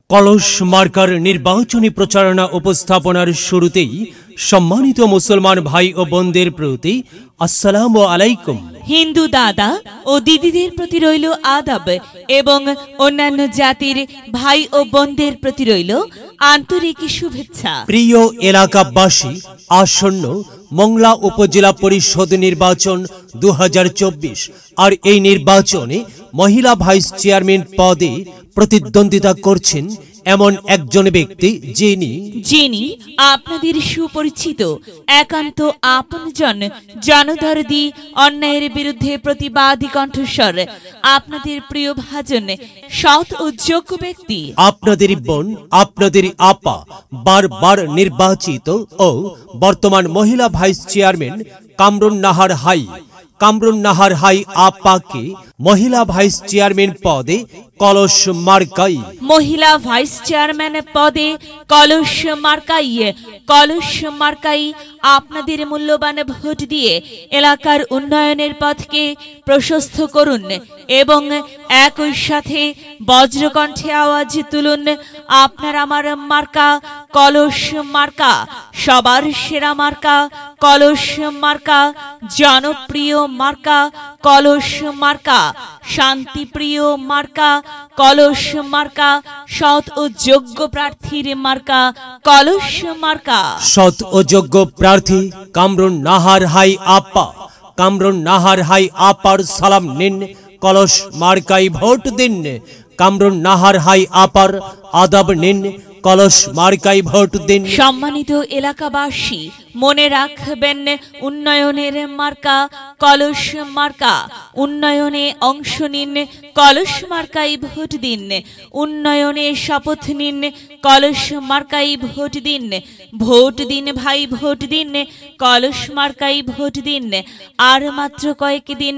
কলস মার্কার নির্বাচনী প্রচারণা উপস্থাপনার শুরুতেই সম্মানিত মুসলমান ভাই ও বোনদের প্রতি আসসালামু আলাইকুম। হিন্দু দাদা ও দিদিদের প্রতি রইল আদাব এবং অন্যান্য জাতির ভাই ও বোনদের প্রতি রইল আন্তরিক শুভেচ্ছা। প্রিয় এলাকাবাসী, আসন্ন মংলা উপজেলা পরিষদ নির্বাচন 2024 আর এই নির্বাচনে মহিলা ভাইস চেয়ারম্যান পদে প্রতিদ্বন্দ্বিতা করছেন এমন একজন ব্যক্তি যিনি আপনাদের সুপরিচিত একান্ত আপনজন, জনদরদি, অন্যায়ের বিরুদ্ধে প্রতিবাদী কণ্ঠস্বর, আপনাদের প্রিয় ভাজন, সৎ ও যোগ্য ব্যক্তি, আপনাদের বোন, আপনাদের আপা, বারবার নির্বাচিত ও বর্তমান মহিলা ভাইস চেয়ারম্যান কামরুন নাহার হাই আপাকে মহিলা ভাইস চেয়ারম্যান পদে কলস মার্কাই, মহিলা ভাইস চেয়ারম্যান পদে কলস মার্কাই আপনাদের মূল্যবান ভোট দিয়ে এলাকার উন্নয়নের পথকে প্রশস্ত করুন এবং একই সাথে বজ্রকণ্ঠে আওয়াজ তুলুন, আপনার আমার মার্কা কলস মার্কা, সবার সেরা মার্কা কলস মার্কা, জনপ্রিয় মার্কা কলস মার্কা, শান্তিপ্রিয় মার্কা কলস মার্কা, সৎ ও যোগ্য প্রার্থীর মার্কা কলস মার্কা। সৎ ও যোগ্য প্রার্থী কামরুন নাহার হাই আপার সালাম নিন, কলস মার্কাই ভোট দিন। কামরুন নাহার হাই আপার আদাব নিন, কলস মার্কাই ভোট দিন। সম্মানিত এলাকাবাসী, মনে রাখবেন, উন্নয়নের মার্কা কলস মার্কা, উন্নয়নে অংশ নিন, কলস মার্কাই ভোট দিন। উন্নয়নে শপথ নিন, কলস মার্কাই ভোট দিন। ভোট দিন ভাই, ভোট দিন, কলস মার্কাই ভোট দিন। আর মাত্র কয়েক দিন,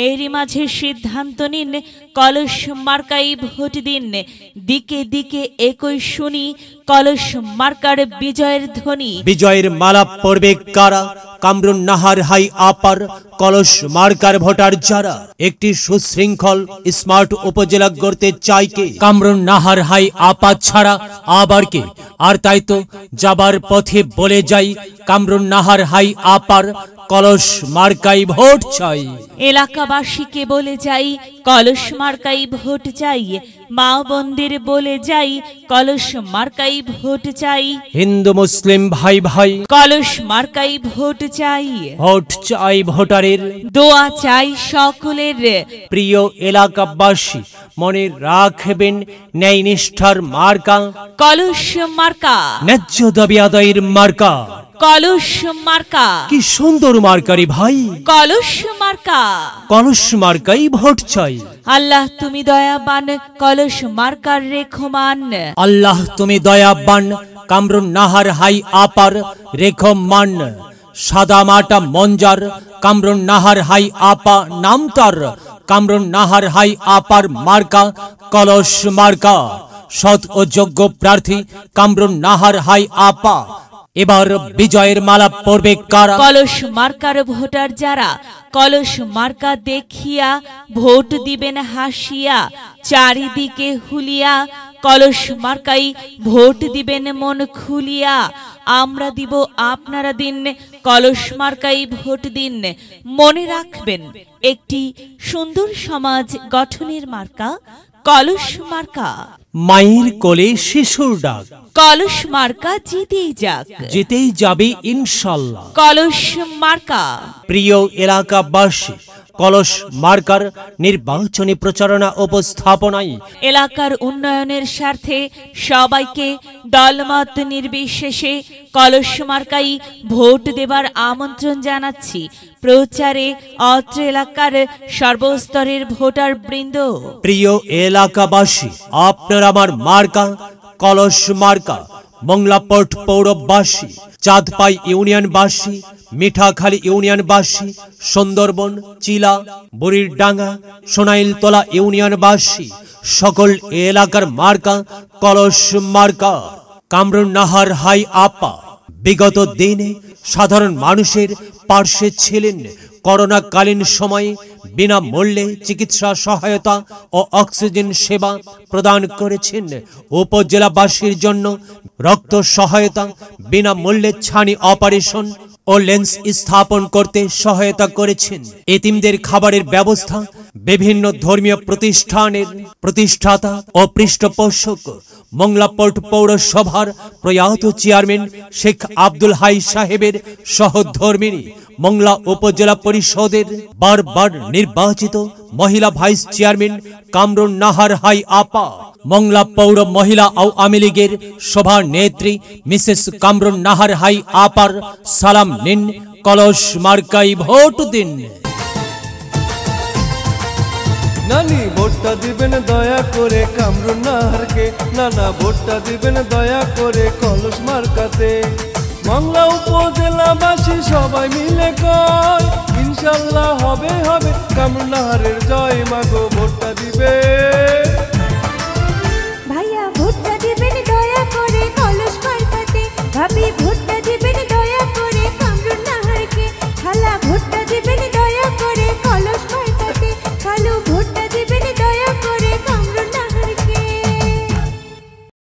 এরই মাঝে সিদ্ধান্ত নিন, কলস মার্কাই ভোট দিন। দিকে দিকে একই শুনি কলস মার্কার বিজয়ের ধ্বনি। বিজয়ের মালা পড়বে কারা? কামরুন নাহার হাই আপার কলস মার্কার ভোটার যারা। একটি সুশৃঙ্খল স্মার্ট উপজেলা গড়তে চাই কে? কামরুন নাহার হাই আপা ছাড়া আবার কে? আর তাই তো যাবার পথে বলে যাই, কামরুন নাহার হাই আপার কলস মার্কাই ভোট চাই। এলাকাবাসীকে বলে যাই, কলস মার্কাই ভোট চাই। মা বোনদের বলে যাই, কলস মার্কাই ভোট চাই। হিন্দু মুসলিম ভাই ভাই, কলস মার্কাই ভোট চাই। ভোট চাই ভোটারের, দোয়া চাই সকলের। প্রিয় এলাকাবাসী, মনে রাখবেন, ন্যায় নিষ্ঠার মার্কা কলস মার্কা, ন্যায্য দাবি আদায়ের মার্কা কলস মার্কা। কি সুন্দর মার্কারি ভাই, কলস মার্কা। কলস মার্কাই ভোট চাই। আল্লাহ তুমি দয়াবান, কলস মার্কার রেখমান। আল্লাহ তুমি দয়াবান, কামরুন নাহার হাই আপার রেখমান। সাদা মাটা মঞ্জার কামরুন নাহার হাই আপা নাম তার। কামরুন নাহার হাই আপার মার্কা কলস মার্কা। সৎ ও যোগ্য প্রার্থী কামরুন নাহার হাই আপা। এবার বিজয়ের মালা পড়বে কারা? কলস মার্কার ভোটার যারা, কলস মার্কা দেখিয়া ভোট দিবেন হাসিয়া, চারিদিকে হুলিয়া, কলস মার্কাই ভোট দিবেন মন খুলিয়া। আমরা দিব, আপনারা দিন, কলস মার্কাই ভোট দিন। মনে রাখবেন, একটি সুন্দর সমাজ গঠনের মার্কা কলস মার্কা। মায়ের কোলে শিশুর ডাক, কলস মার্কা জিতেই যাবে ইনশাল্লাহ। কলস মার্কা। প্রিয় এলাকাবাসী, কলস মার্কার নির্বাচনী প্রচারণা উপস্থাপনায় এলাকার উন্নয়নের স্বার্থে সবাইকে দলমত নির্বিশেষে কলস মার্কাই ভোট দেবার আমন্ত্রণ জানাচ্ছি। প্রচারে অত্র এলাকার সর্বস্তরের ভোটার বৃন্দ। প্রিয় এলাকাবাসী, আপনার আমার মার্কা কলস মার্কা। মংলাপট পৌরবাসী, চাঁদপাই ইউনিয়নবাসী, মিঠাখালী ইউনিয়নবাসী, সুন্দরবন, চিলা, বুড়িরডাঙ্গা, সোনাইলতলা ইউনিয়নবাসী, সকল এলাকার মার্কা কলস মার্কা। কামরুন নাহার হাই আপা বিগত দিনে সাধারণ মানুষের পার্শ্বে ছিলেন, করোনাকালীন সময়ে বিনামূল্যে চিকিৎসা সহায়তা ও অক্সিজেন সেবা প্রদান করেছেন। উপজেলাবাসীর জন্য রক্ত সহায়তা, বিনামূল্যে ছানি অপারেশন ও লেন্স স্থাপন করতে সহায়তা করেছেন। এতিমদের খাবারের ব্যবস্থা বিভিন্ন ধর্মীয় প্রতিষ্ঠানের প্রতিষ্ঠাতা ও পৃষ্ঠপোষক মংলা পোর্ট পৌরসভার প্রয়াত চেয়ারম্যান শেখ আব্দুল হাই সাহেবের সহধর্মিণী মংলা উপজেলা পরিষদের বারবার নির্বাচিত মহিলা ভাইস চেয়ারম্যান কামরুন নাহার হাই আপা, মংলা পৌর মহিলা আওয়ামী লীগের সভানেত্রী মিসেস কামরুন নাহার হাই আপার সালাম নিন, কলস মার্কাই ভোট দিন। নানি ভোটটা দিবেন দয়া করে কামরুন নাহারকে, নানা ভোটটা দিবেন দয়া করে কলস মার্কাতে। মংলা উপজেলাবাসী সবাই মিলে কয় ইনশাল্লাহ হবে হবে কামরুন নাহারের জয়, মাগো ভোটটা দিবে। ভাইয়া ভোটটা দিবেন দয়া করে কলস মার্কাতে, ভাবি ভোটটা দিবেন দয়া করে কামরুন নাহারকে, খালা ভোটটা দিবেন